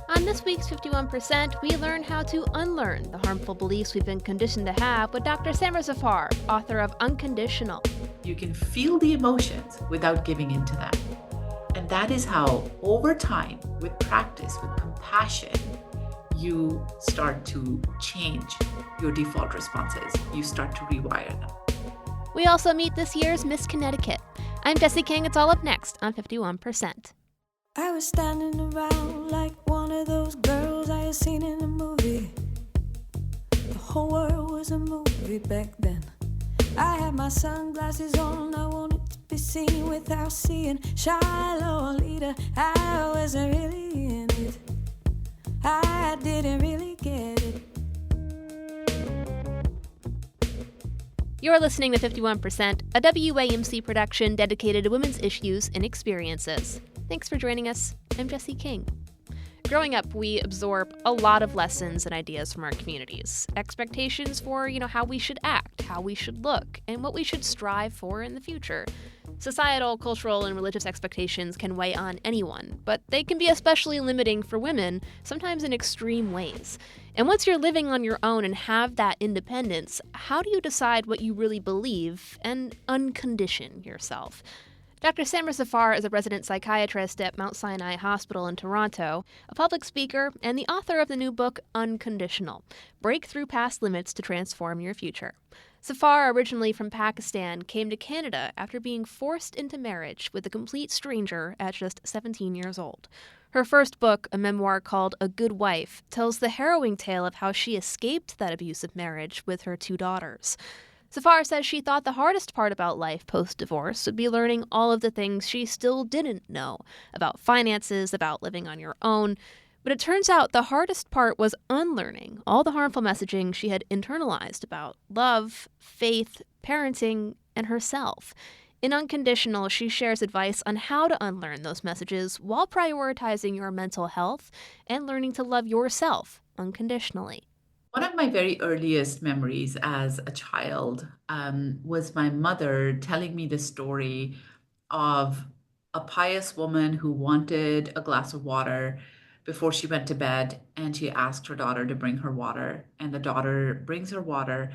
On this week's 51%, we learn how to unlearn the harmful beliefs we've been conditioned to have with Dr. Samra Zafar, author of Unconditional. You can feel the emotions without giving in to them. And that is how, over time, with practice, with compassion, you start to change your default responses. You start to rewire them. We also meet this year's Miss Connecticut. I'm Jessie King. It's all up next on 51%. I was standing around like one of those girls I had seen in a movie. The whole world was a movie back then. I had my sunglasses on, I wanted to be seen without seeing Shiloh leader. I wasn't really in it, I didn't really get it. You're listening to 51%, a WAMC production dedicated to women's issues and experiences. Thanks for joining us. I'm Jessie King. Growing up, we absorb a lot of lessons and ideas from our communities. Expectations for, how we should act, how we should look, and what we should strive for in the future. Societal, cultural, and religious expectations can weigh on anyone, but they can be especially limiting for women, sometimes in extreme ways. And once you're living on your own and have that independence, how do you decide what you really believe and uncondition yourself? Dr. Samra Zafar is a resident psychiatrist at Mount Sinai Hospital in Toronto, a public speaker, and the author of the new book, Unconditional: Break Through Past Limits to Transform Your Future. Zafar, originally from Pakistan, came to Canada after being forced into marriage with a complete stranger at just 17 years old. Her first book, a memoir called A Good Wife, tells the harrowing tale of how she escaped that abusive marriage with her 2 daughters. Zafar says she thought the hardest part about life post-divorce would be learning all of the things she still didn't know about finances, about living on your own. But it turns out the hardest part was unlearning all the harmful messaging she had internalized about love, faith, parenting, and herself. In Unconditional, she shares advice on how to unlearn those messages while prioritizing your mental health and learning to love yourself unconditionally. One of my very earliest memories as a child was my mother telling me the story of a pious woman who wanted a glass of water before she went to bed, and she asked her daughter to bring her water, and the daughter brings her water.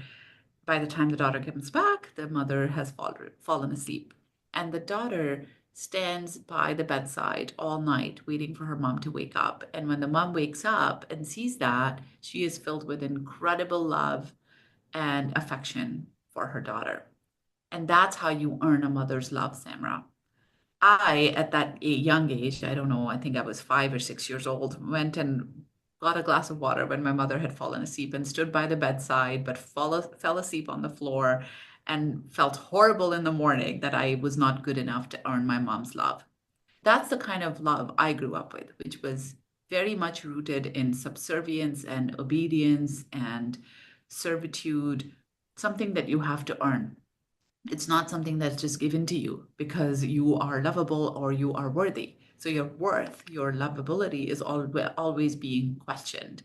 By the time the daughter comes back, the mother has fallen asleep, and the daughter stands by the bedside all night waiting for her mom to wake up. And when the mom wakes up and sees that, she is filled with incredible love and affection for her daughter. And that's how you earn a mother's love, Samra. I, at that young age, I don't know, I think I was 5 or 6 years old, went and got a glass of water when my mother had fallen asleep and stood by the bedside, but fell asleep on the floor and felt horrible in the morning that I was not good enough to earn my mom's love. That's the kind of love I grew up with, which was very much rooted in subservience and obedience and servitude, something that you have to earn. It's not something that's just given to you because you are lovable or you are worthy. So your worth, your lovability is always being questioned.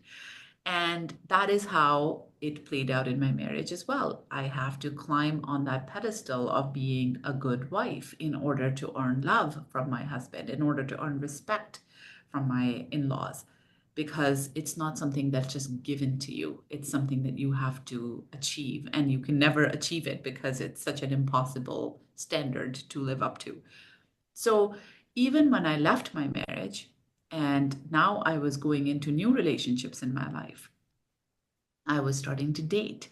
And that is how it played out in my marriage as well. I have to climb on that pedestal of being a good wife in order to earn love from my husband, in order to earn respect from my in-laws, because it's not something that's just given to you. It's something that you have to achieve, and you can never achieve it because it's such an impossible standard to live up to. So even when I left my marriage and now I was going into new relationships in my life, I was starting to date.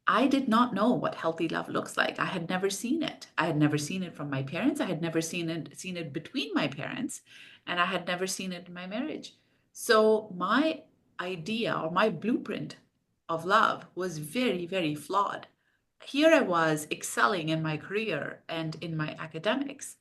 I did not know what healthy love looks like. I had never seen it. I had never seen it from my parents. I had never seen it between my parents, and I had never seen it in my marriage. So my idea or my blueprint of love was very, very flawed. Here I was excelling in my career and in my academics,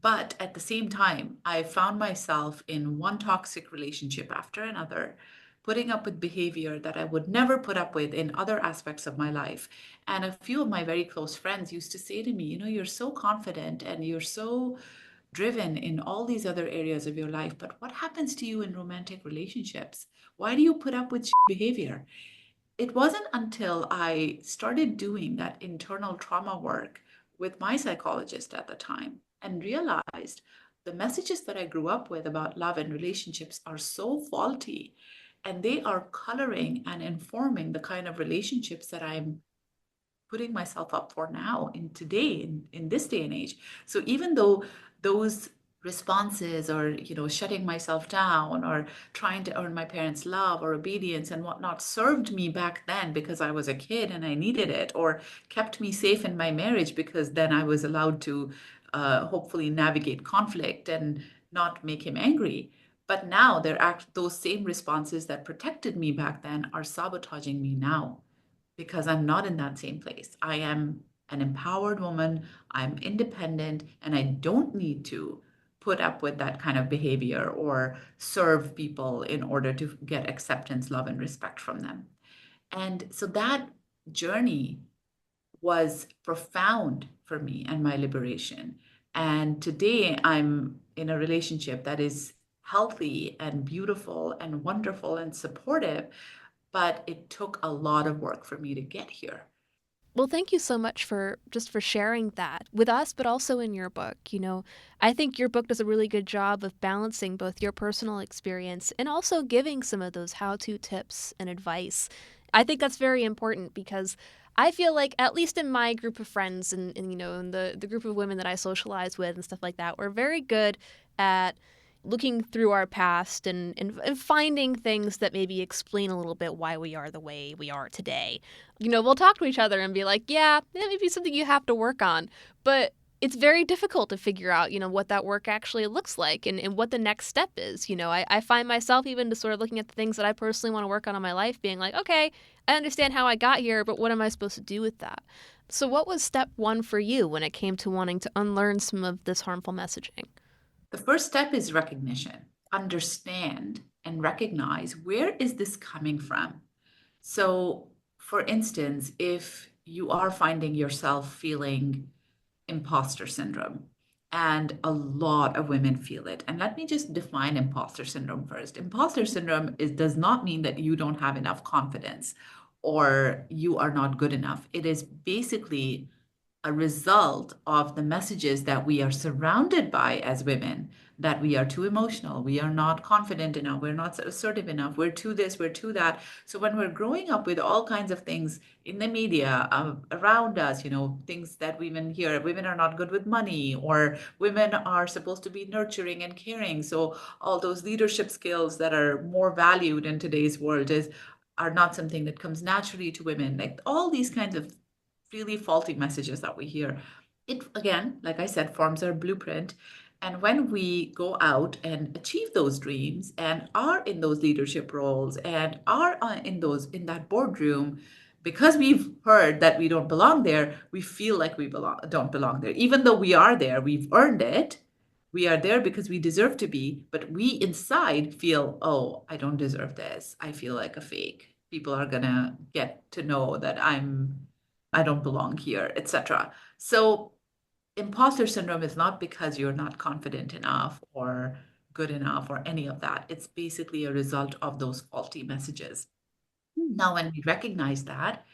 but at the same time, I found myself in one toxic relationship after another, putting up with behavior that I would never put up with in other aspects of my life. And a few of my very close friends used to say to me, you're so confident and you're so driven in all these other areas of your life, but what happens to you in romantic relationships? Why do you put up with behavior? It wasn't until I started doing that internal trauma work with my psychologist at the time and realized the messages that I grew up with about love and relationships are so faulty, and they are coloring and informing the kind of relationships that I'm putting myself up for now in today in this day and age. So even though those responses or shutting myself down or trying to earn my parents love or obedience and whatnot served me back then because I was a kid and I needed it, or kept me safe in my marriage because then I was allowed to hopefully navigate conflict and not make him angry. But now those same responses that protected me back then are sabotaging me now because I'm not in that same place. I am an empowered woman, I'm independent, and I don't need to put up with that kind of behavior or serve people in order to get acceptance, love, and respect from them. And so that journey was profound for me and my liberation. And today I'm in a relationship that is healthy and beautiful and wonderful and supportive, but it took a lot of work for me to get here. Well, thank you so much for sharing that with us, but also in your book. I think your book does a really good job of balancing both your personal experience and also giving some of those how-to tips and advice. I think that's very important because I feel like, at least in my group of friends and in the group of women that I socialize with and stuff like that, we're very good at looking through our past and finding things that maybe explain a little bit why we are the way we are today. We'll talk to each other and be like, yeah, that may be something you have to work on. But it's very difficult to figure out, what that work actually looks like and what the next step is. I find myself even just sort of looking at the things that I personally want to work on in my life being like, okay, I understand how I got here, but what am I supposed to do with that? So what was step one for you when it came to wanting to unlearn some of this harmful messaging? The first step is recognition. Understand and recognize, where is this coming from? So, for instance, if you are finding yourself feeling imposter syndrome, and a lot of women feel it. And let me just define imposter syndrome first. Imposter syndrome does not mean that you don't have enough confidence or you are not good enough. It is basically a result of the messages that we are surrounded by as women, that we are too emotional, we are not confident enough, we're not assertive enough, we're too this, we're too that. So when we're growing up with all kinds of things in the media around us, things that women hear, women are not good with money, or women are supposed to be nurturing and caring. So all those leadership skills that are more valued in today's world are not something that comes naturally to women. Like all these kinds of really faulty messages that we hear. It, again, like I said, forms our blueprint. And when we go out and achieve those dreams and are in those leadership roles and are in that boardroom, because we've heard that we don't belong there, we feel like we don't belong there. Even though we are there, we've earned it. We are there because we deserve to be, but we inside feel, oh, I don't deserve this. I feel like a fake. People are gonna get to know that I don't belong here, etc. So imposter syndrome is not because you're not confident enough or good enough or any of that. It's basically a result of those faulty messages. Now, when we recognize that,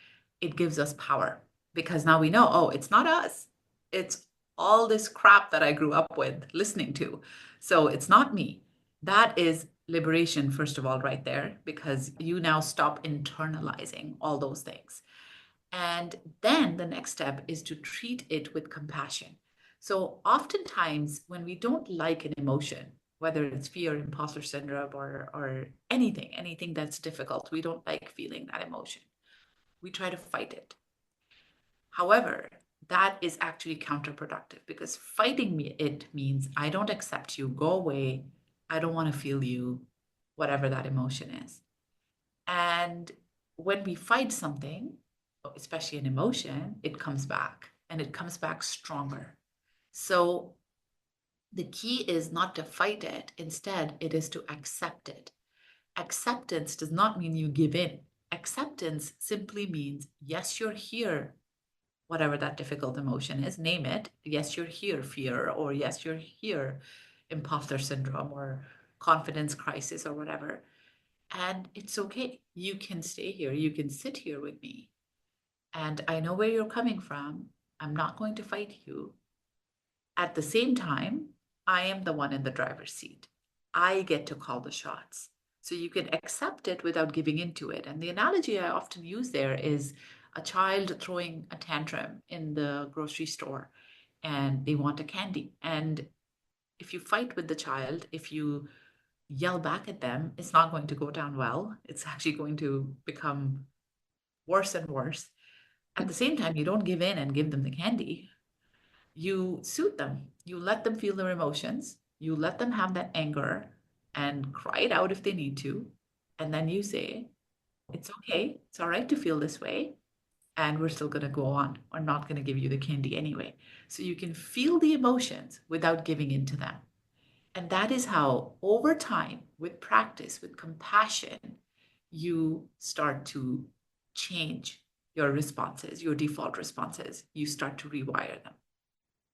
it gives us power because now we know, oh, it's not us. It's all this crap that I grew up with listening to. So it's not me. That is liberation, first of all, right there, because you now stop internalizing all those things. And then the next step is to treat it with compassion. So oftentimes when we don't like an emotion, whether it's fear, imposter syndrome, or anything that's difficult, we don't like feeling that emotion. We try to fight it. However, that is actually counterproductive because it means I don't accept you, go away, I don't want to feel you, whatever that emotion is. And when we fight something, especially an emotion, it comes back and it comes back stronger. So the key is not to fight it. Instead, it is to accept it. Acceptance does not mean you give in. Acceptance simply means, yes, you're here, whatever that difficult emotion is, name it. Yes, you're here, fear, or yes, you're here, imposter syndrome, or confidence crisis, or whatever. And it's okay. You can stay here. You can sit here with me. And I know where you're coming from. I'm not going to fight you. At the same time, I am the one in the driver's seat. I get to call the shots. So you can accept it without giving into it. And the analogy I often use there is a child throwing a tantrum in the grocery store and they want a candy. And if you fight with the child, if you yell back at them, it's not going to go down well. It's actually going to become worse and worse. At the same time, you don't give in and give them the candy. You soothe them. You let them feel their emotions. You let them have that anger and cry it out if they need to. And then you say, it's okay. It's all right to feel this way. And we're still going to go on. We're not going to give you the candy anyway. So you can feel the emotions without giving in to them. And that is how, over time, with practice, with compassion, you start to change your responses, your default responses. You start to rewire them.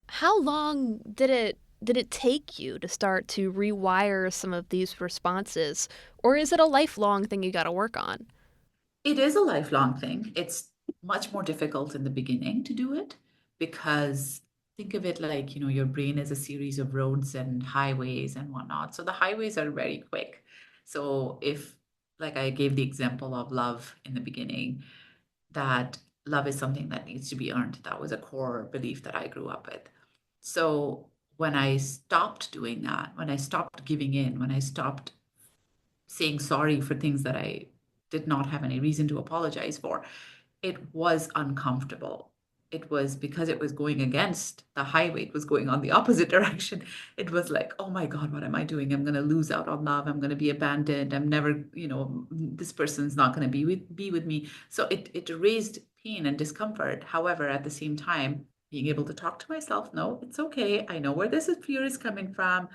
How long did it take you to start to rewire some of these responses, or is it a lifelong thing you got to work on? It is a lifelong thing. It's much more difficult in the beginning to do it because think of it like, your brain is a series of roads and highways and whatnot. So the highways are very quick. So if, like I gave the example of love in the beginning, that love is something that needs to be earned. That was a core belief that I grew up with. So when I stopped doing that, when I stopped giving in, when I stopped saying sorry for things that I did not have any reason to apologize for, it was uncomfortable. It was because it was going against the highway, it was going on the opposite direction. It was like, oh my God, what am I doing? I'm going to lose out on love. I'm going to be abandoned. I'm never, this person's not going to be with me. So it raised pain and discomfort. However, at the same time, being able to talk to myself, no, it's okay. I know where this fear is coming from,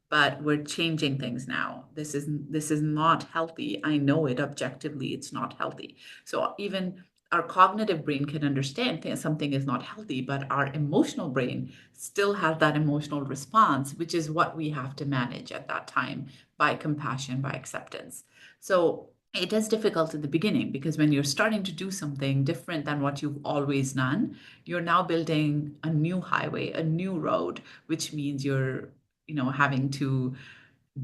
but we're changing things now. This is not healthy. I know it objectively, it's not healthy. So even our cognitive brain can understand something is not healthy, but our emotional brain still has that emotional response, which is what we have to manage at that time by compassion, by acceptance. So it is difficult at the beginning because when you're starting to do something different than what you've always done, you're now building a new highway, a new road, which means you're having to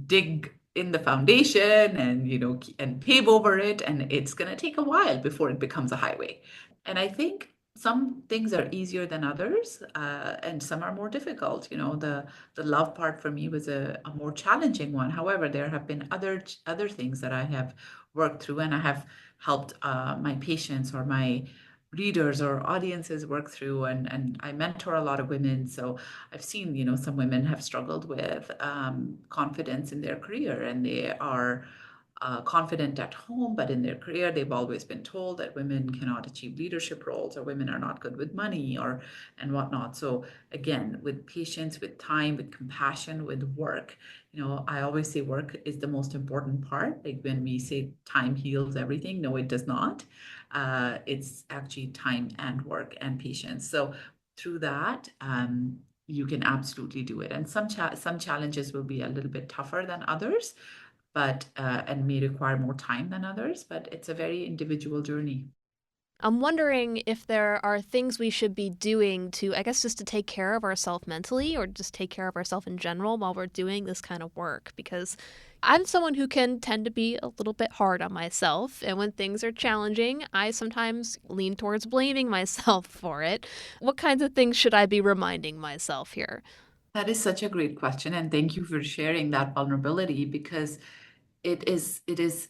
dig in the foundation and and pave over it, and it's going to take a while before it becomes a highway. And I think some things are easier than others, and some are more difficult. The love part for me was a more challenging one. However, there have been other things that I have worked through, and I have helped my patients or my readers or audiences work through, and I mentor a lot of women. So I've seen, some women have struggled with confidence in their career, and they are confident at home, but in their career, they've always been told that women cannot achieve leadership roles, or women are not good with money, or and whatnot. So again, with patience, with time, with compassion, with work, I always say work is the most important part. Like when we say time heals everything, no, it does not. It's actually time and work and patience. So through that, you can absolutely do it. And some challenges will be a little bit tougher than others, but and may require more time than others. But it's a very individual journey. I'm wondering if there are things we should be doing to, I guess, just to take care of ourselves mentally or just take care of ourselves in general while we're doing this kind of work. Because I'm someone who can tend to be a little bit hard on myself. And when things are challenging, I sometimes lean towards blaming myself for it. What kinds of things should I be reminding myself here? That is such a great question, and thank you for sharing that vulnerability because it is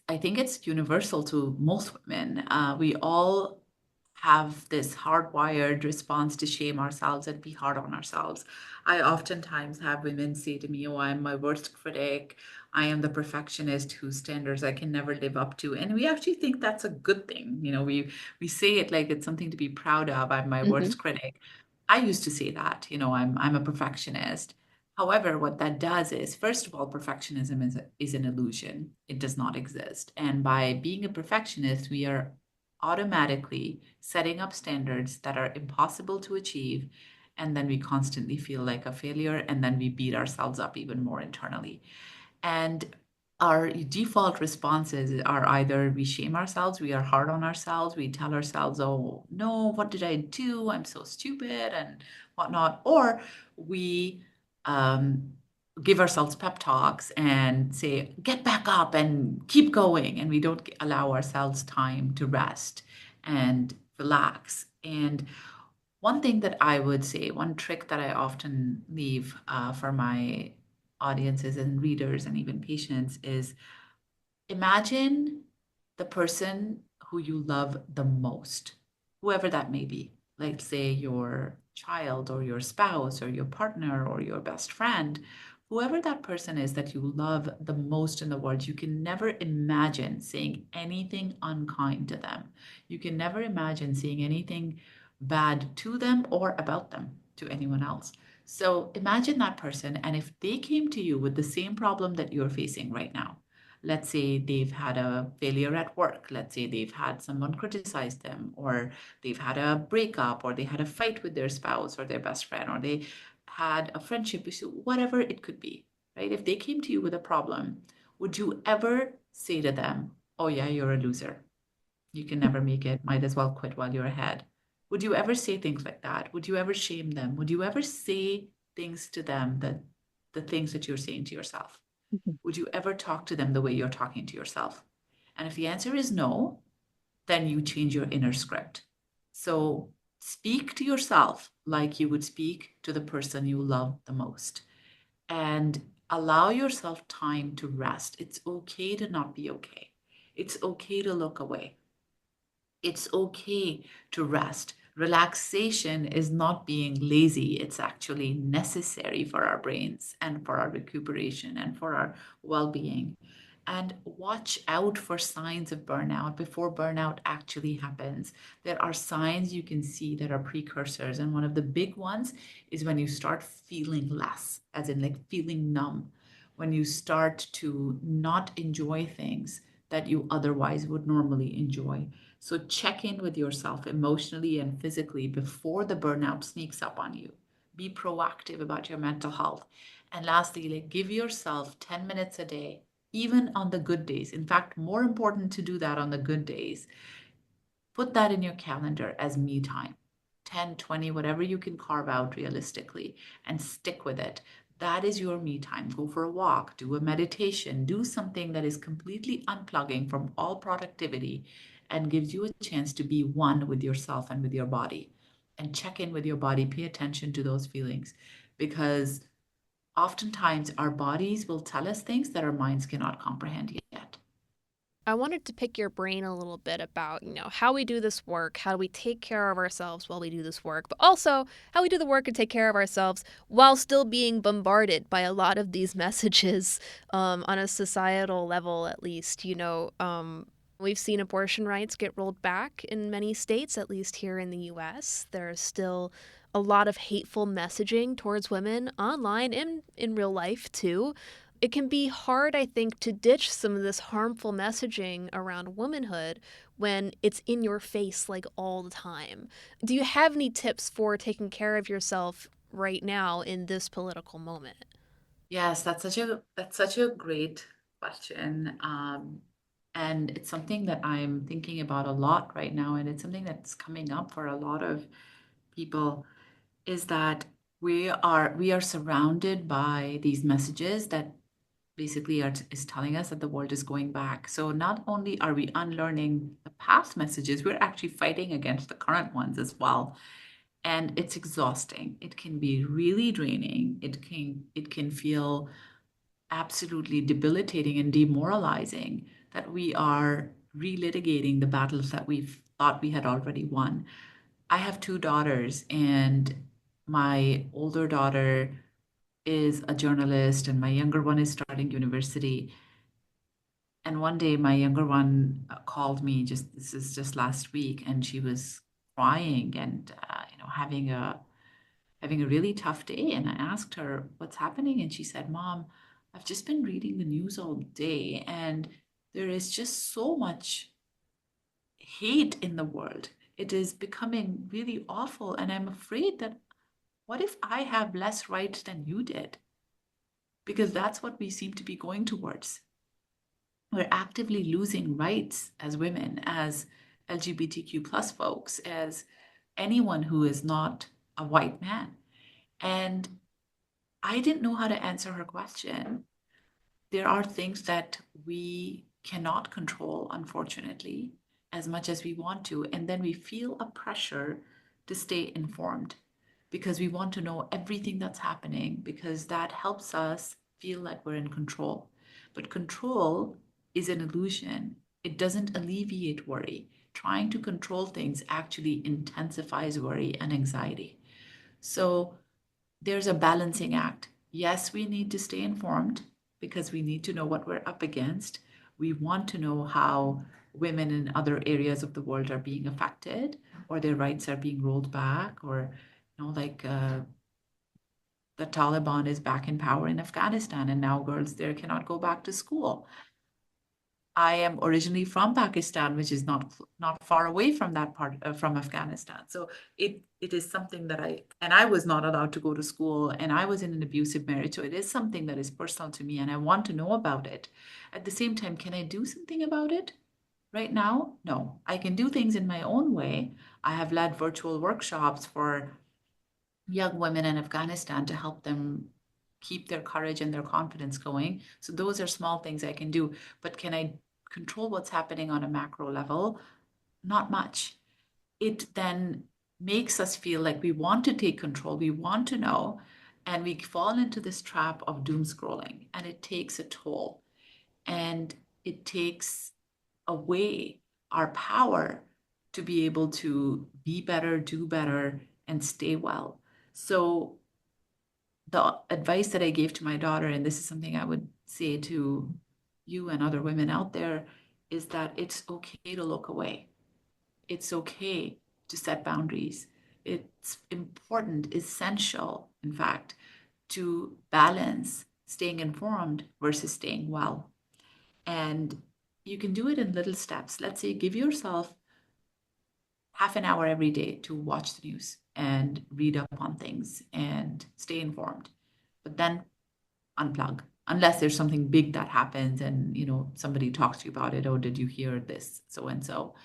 I think it's universal to most women. We all have this hardwired response to shame ourselves and be hard on ourselves. I oftentimes have women say to me, oh, I'm my worst critic. I am the perfectionist whose standards I can never live up to. And we actually think that's a good thing. We say it like it's something to be proud of. I'm my Hmm. worst critic. I used to say that, I'm a perfectionist. However, what that does is, first of all, perfectionism is an illusion. It does not exist. And by being a perfectionist, we are automatically setting up standards that are impossible to achieve. And then we constantly feel like a failure. And then we beat ourselves up even more internally. And our default responses are either we shame ourselves, we are hard on ourselves, we tell ourselves, oh no, what did I do? I'm so stupid and whatnot. Or we give ourselves pep talks and say, get back up and keep going. And we don't allow ourselves time to rest and relax. And one thing that I would say, one trick that I often leave for my audiences and readers and even patients is imagine the person who you love the most, whoever that may be. Like, say, your child or your spouse or your partner or your best friend, whoever that person is that you love the most in the world, you can never imagine saying anything unkind to them. You can never imagine saying anything bad to them or about them to anyone else. So imagine that person, and if they came to you with the same problem that you're facing right now, let's say they've had a failure at work, let's say they've had someone criticize them, or they've had a breakup, or they had a fight with their spouse or their best friend, or they had a friendship issue, whatever it could be, right? If they came to you with a problem, would you ever say to them, oh yeah, you're a loser, you can never make it, might as well quit while you're ahead? Would you ever say things like that? Would you ever shame them? Would you ever say things to them, that the things that you're saying to yourself? Would you ever talk to them the way you're talking to yourself? And if the answer is no, then you change your inner script. So speak to yourself like you would speak to the person you love the most, and allow yourself time to rest. It's okay to not be okay. It's okay to look away. It's okay to rest. Relaxation is not being lazy. It's actually necessary for our brains and for our recuperation and for our well being. And watch out for signs of burnout before burnout actually happens. There are signs you can see that are precursors. And one of the big ones is when you start feeling less, as in like feeling numb, when you start to not enjoy things that you otherwise would normally enjoy. So check in with yourself emotionally and physically before the burnout sneaks up on you. Be proactive about your mental health. And lastly, like, give yourself 10 minutes a day, even on the good days. In fact, more important to do that on the good days. Put that in your calendar as me time. 10, 20, whatever you can carve out realistically, and stick with it. That is your me time. Go for a walk, do a meditation, do something that is completely unplugging from all productivity and gives you a chance to be one with yourself and with your body. And check in with your body, pay attention to those feelings, because oftentimes our bodies will tell us things that our minds cannot comprehend yet. I wanted to pick your brain a little bit about, how we do this work, how do we take care of ourselves while we do this work, but also how we do the work and take care of ourselves while still being bombarded by a lot of these messages on a societal level, at least. We've seen abortion rights get rolled back in many states, at least here in the US. There's still a lot of hateful messaging towards women online and in real life, too. It can be hard, I think, to ditch some of this harmful messaging around womanhood when it's in your face like all the time. Do you have any tips for taking care of yourself right now in this political moment? Yes, that's such a great question. And it's something that I'm thinking about a lot right now, and it's something that's coming up for a lot of people, is that we are surrounded by these messages that basically is telling us that the world is going back. So not only are we unlearning the past messages, we're actually fighting against the current ones as well. And it's exhausting. It can be really draining. It can feel absolutely debilitating and demoralizing that we are relitigating the battles that we've thought we had already won. I have two daughters, and my older daughter is a journalist, and my younger one is starting university. And one day, my younger one called me. This is just last week, and she was crying and having a really tough day. And I asked her what's happening, and she said, "Mom, I've just been reading the news all day, and there is just so much hate in the world. It is becoming really awful, and I'm afraid that what if I have less rights than you did? Because that's what we seem to be going towards. We're actively losing rights as women, as LGBTQ plus folks, as anyone who is not a white man." And I didn't know how to answer her question. There are things that we cannot control, unfortunately, as much as we want to. And then we feel a pressure to stay informed because we want to know everything that's happening because that helps us feel like we're in control. But control is an illusion, it doesn't alleviate worry. Trying to control things actually intensifies worry and anxiety. So there's a balancing act. Yes, we need to stay informed because we need to know what we're up against. We want to know how women in other areas of the world are being affected or their rights are being rolled back or like the Taliban is back in power in Afghanistan and now girls there cannot go back to school. I am originally from Pakistan, which is not far away from that part from Afghanistan. So it is something that I was not allowed to go to school, and I was in an abusive marriage. So it is something that is personal to me, and I want to know about it. At the same time, can I do something about it right now? No, I can do things in my own way. I have led virtual workshops for young women in Afghanistan to help them keep their courage and their confidence going. So those are small things I can do. But can I control what's happening on a macro level? Not much. It then makes us feel like we want to take control, we want to know, and we fall into this trap of doom scrolling, and it takes a toll and it takes away our power to be able to be better, do better, and stay well. So the advice that I gave to my daughter, and this is something I would say to you and other women out there, is that it's okay to look away. It's okay to set boundaries. It's important, essential, in fact, to balance staying informed versus staying well. And you can do it in little steps. Let's say give yourself half an hour every day to watch the news and read up on things and stay informed. But then unplug unless there's something big that happens and somebody talks to you about it. Oh, did you hear this so and so?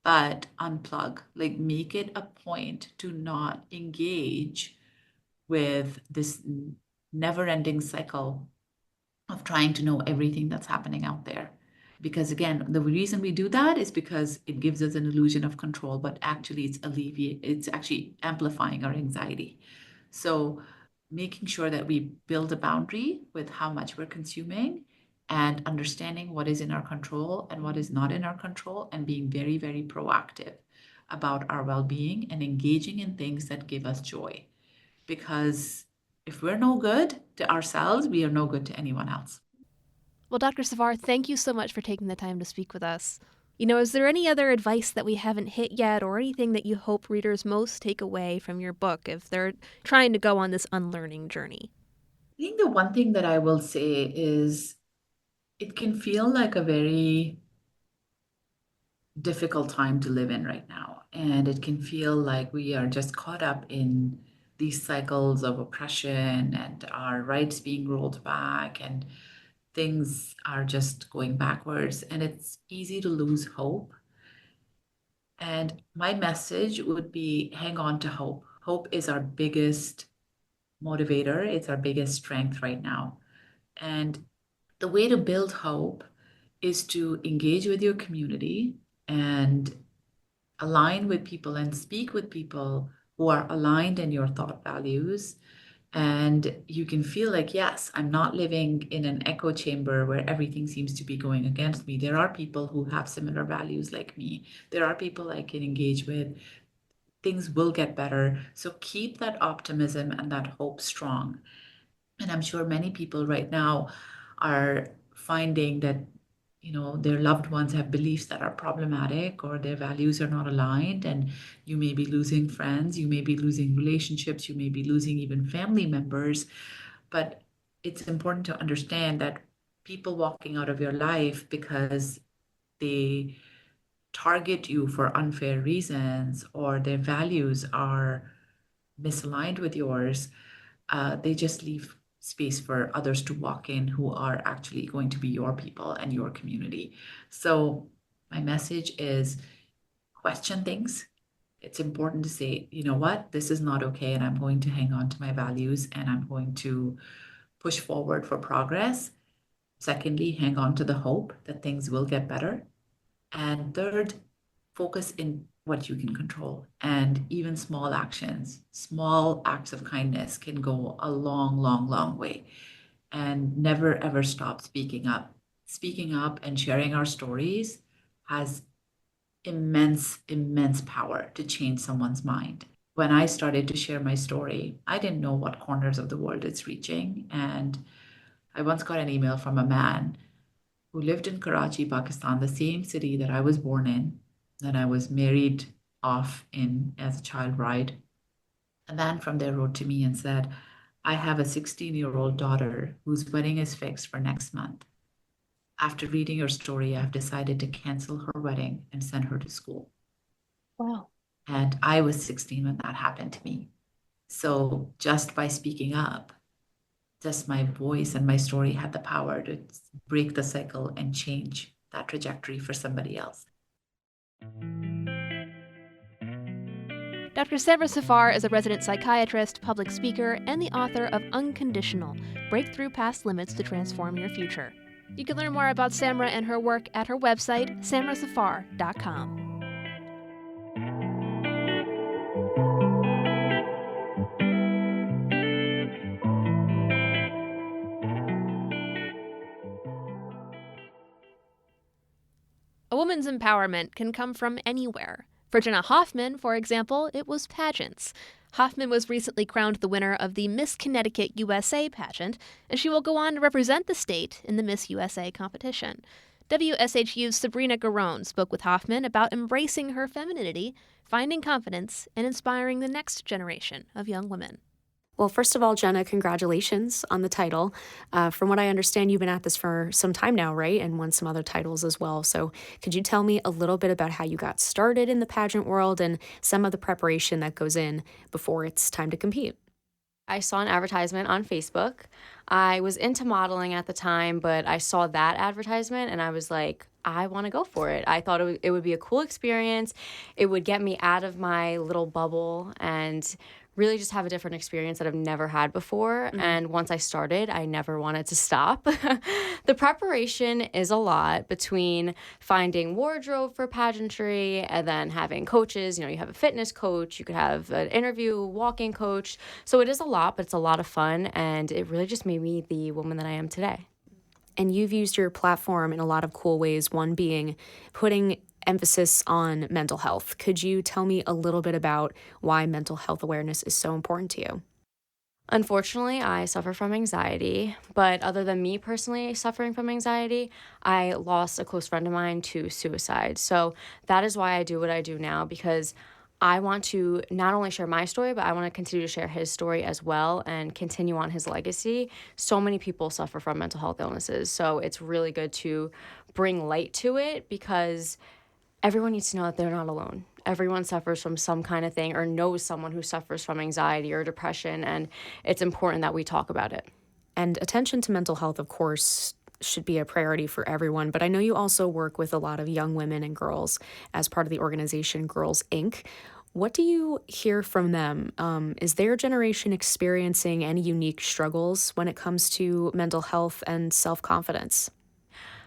But unplug, like make it a point to not engage with this never ending cycle of trying to know everything that's happening out there. Because again, the reason we do that is because it gives us an illusion of control, but actually it's actually amplifying our anxiety. So making sure that we build a boundary with how much we're consuming and understanding what is in our control and what is not in our control and being very, very proactive about our well-being and engaging in things that give us joy. Because if we're no good to ourselves, we are no good to anyone else. Well, Dr. Zafar, thank you so much for taking the time to speak with us. Is there any other advice that we haven't hit yet or anything that you hope readers most take away from your book if they're trying to go on this unlearning journey? I think the one thing that I will say is it can feel like a very difficult time to live in right now. And it can feel like we are just caught up in these cycles of oppression and our rights being rolled back and things are just going backwards. And it's easy to lose hope. And my message would be hang on to hope. Hope is our biggest motivator, it's our biggest strength right now. And the way to build hope is to engage with your community and align with people and speak with people who are aligned in your thought values. And you can feel like, yes, I'm not living in an echo chamber where everything seems to be going against me. There are people who have similar values like me. There are people I can engage with. Things will get better. So keep that optimism and that hope strong. And I'm sure many people right now are finding that their loved ones have beliefs that are problematic or their values are not aligned, and you may be losing friends, you may be losing relationships, you may be losing even family members. But it's important to understand that people walking out of your life because they target you for unfair reasons or their values are misaligned with yours, they just leave space for others to walk in who are actually going to be your people and your community. So, my message is question things. It's important to say, you know what, this is not okay, and I'm going to hang on to my values and I'm going to push forward for progress. Secondly, hang on to the hope that things will get better. And third, focus in what you can control. And even small actions, small acts of kindness can go a long, long, long way. And never, ever stop speaking up. Speaking up and sharing our stories has immense, immense power to change someone's mind. When I started to share my story, I didn't know what corners of the world it's reaching. And I once got an email from a man who lived in Karachi, Pakistan, the same city that I was born in, that I was married off in as a child bride. A man from there wrote to me and said, I have a 16-year-old daughter whose wedding is fixed for next month. After reading your story, I've decided to cancel her wedding and send her to school. Wow. And I was 16 when that happened to me. So just by speaking up, just my voice and my story had the power to break the cycle and change that trajectory for somebody else. Dr. Samra Zafar is a resident psychiatrist, public speaker, and the author of Unconditional: Break Through Past Limits to Transform Your Future. You can learn more about Samra and her work at her website, samrazafar.com. A woman's empowerment can come from anywhere. For Jenna Hoffman, for example, it was pageants. Hoffman was recently crowned the winner of the Miss Connecticut USA pageant, and she will go on to represent the state in the Miss USA competition. WSHU's Sabrina Garone spoke with Hoffman about embracing her femininity, finding confidence, and inspiring the next generation of young women. Well, first of all, Jenna, congratulations on the title. From what I understand, you've been at this for some time now, right? And won some other titles as well. So could you tell me a little bit about how you got started in the pageant world and some of the preparation that goes in before it's time to compete? I saw an advertisement on Facebook. I was into modeling at the time, but I saw that advertisement and I was like, I want to go for it. I thought it would be a cool experience. It would get me out of my little bubble and really just have a different experience that I've never had before. Mm-hmm. And once I started, I never wanted to stop. The preparation is a lot between finding wardrobe for pageantry and then having coaches. You know, you have a fitness coach, you could have an interview, walking coach. So it is a lot, but it's a lot of fun. And it really just made me the woman that I am today. And you've used your platform in a lot of cool ways, one being putting emphasis on mental health. Could you tell me a little bit about why mental health awareness is so important to you? Unfortunately, I suffer from anxiety, but other than me personally suffering from anxiety, I lost a close friend of mine to suicide. So that is why I do what I do now, because I want to not only share my story, but I want to continue to share his story as well and continue on his legacy. So many people suffer from mental health illnesses, so it's really good to bring light to it because everyone needs to know that they're not alone. Everyone suffers from some kind of thing or knows someone who suffers from anxiety or depression, and it's important that we talk about it. And attention to mental health, of course, should be a priority for everyone, but I know you also work with a lot of young women and girls as part of the organization Girls Inc. What do you hear from them? Is their generation experiencing any unique struggles when it comes to mental health and self-confidence?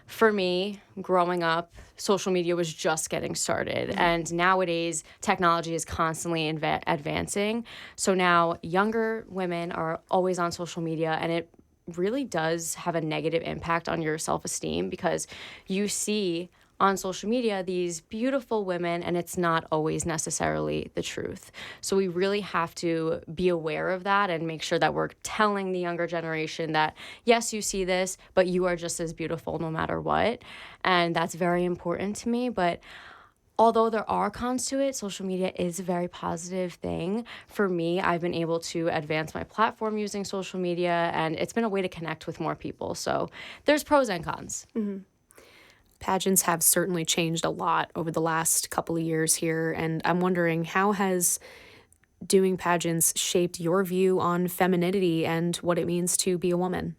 For me, growing up, social media was just getting started. Mm-hmm. And nowadays, technology is constantly advancing. So now younger women are always on social media, and it really does have a negative impact on your self-esteem because you see on social media these beautiful women and it's not always necessarily the truth. So we really have to be aware of that and make sure that we're telling the younger generation that yes, you see this, but you are just as beautiful no matter what. And that's very important to me. But although there are cons to it, social media is a very positive thing. For me, I've been able to advance my platform using social media, and it's been a way to connect with more people. So there's pros and cons. Mm-hmm. Pageants have certainly changed a lot over the last couple of years here, and I'm wondering, how has doing pageants shaped your view on femininity and what it means to be a woman?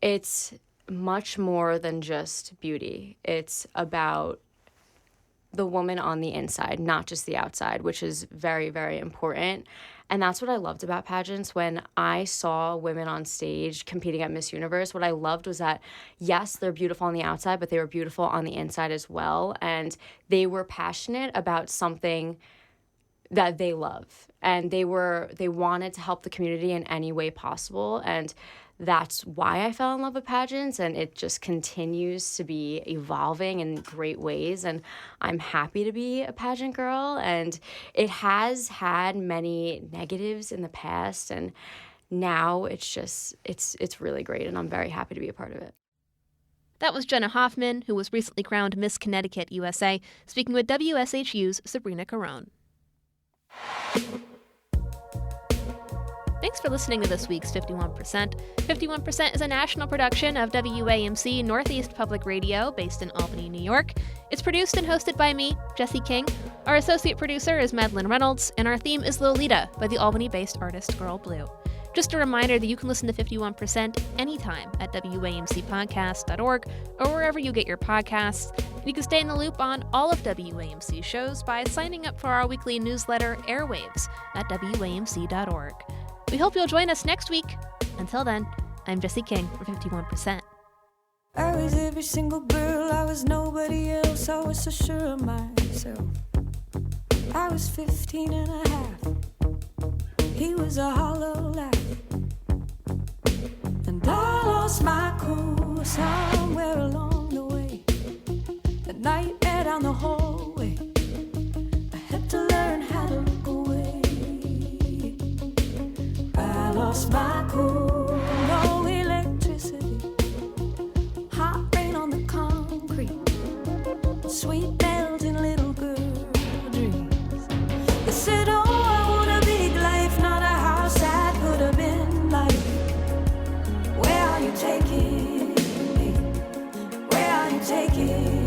It's much more than just beauty. It's about the woman on the inside, not just the outside, which is very, very important. And that's what I loved about pageants. When I saw women on stage competing at Miss Universe, what I loved was that, yes, they're beautiful on the outside, but they were beautiful on the inside as well. And they were passionate about something that they love. And they wanted to help the community in any way possible. And that's why I fell in love with pageants, and it just continues to be evolving in great ways. And I'm happy to be a pageant girl, and it has had many negatives in the past, and now it's really great, and I'm very happy to be a part of it. That was Jenna Hoffman, who was recently crowned Miss Connecticut USA, speaking with WSHU's Sabrina Carone. Thanks for listening to this week's 51%. 51% is a national production of WAMC Northeast Public Radio based in Albany, New York. It's produced and hosted by me, Jesse King. Our associate producer is Madeline Reynolds, and our theme is Lolita by the Albany-based artist Girl Blue. Just a reminder that you can listen to 51% anytime at WAMCpodcast.org or wherever you get your podcasts. And you can stay in the loop on all of WAMC shows by signing up for our weekly newsletter, Airwaves, at WAMC.org. We hope you'll join us next week. Until then, I'm Jesse King for 51%. I was every single girl, I was nobody else, I was so sure of myself. I was 15 and a half, he was a hollow laugh. And I lost my cool somewhere along the way. The nightmare down the hallway, I had to learn how to look away. I lost my cool, no electricity, hot rain on the concrete, sweet melting little girl dreams. They said, oh, I want a big life, not a house that could have been like. Where are you taking me? Where are you taking me?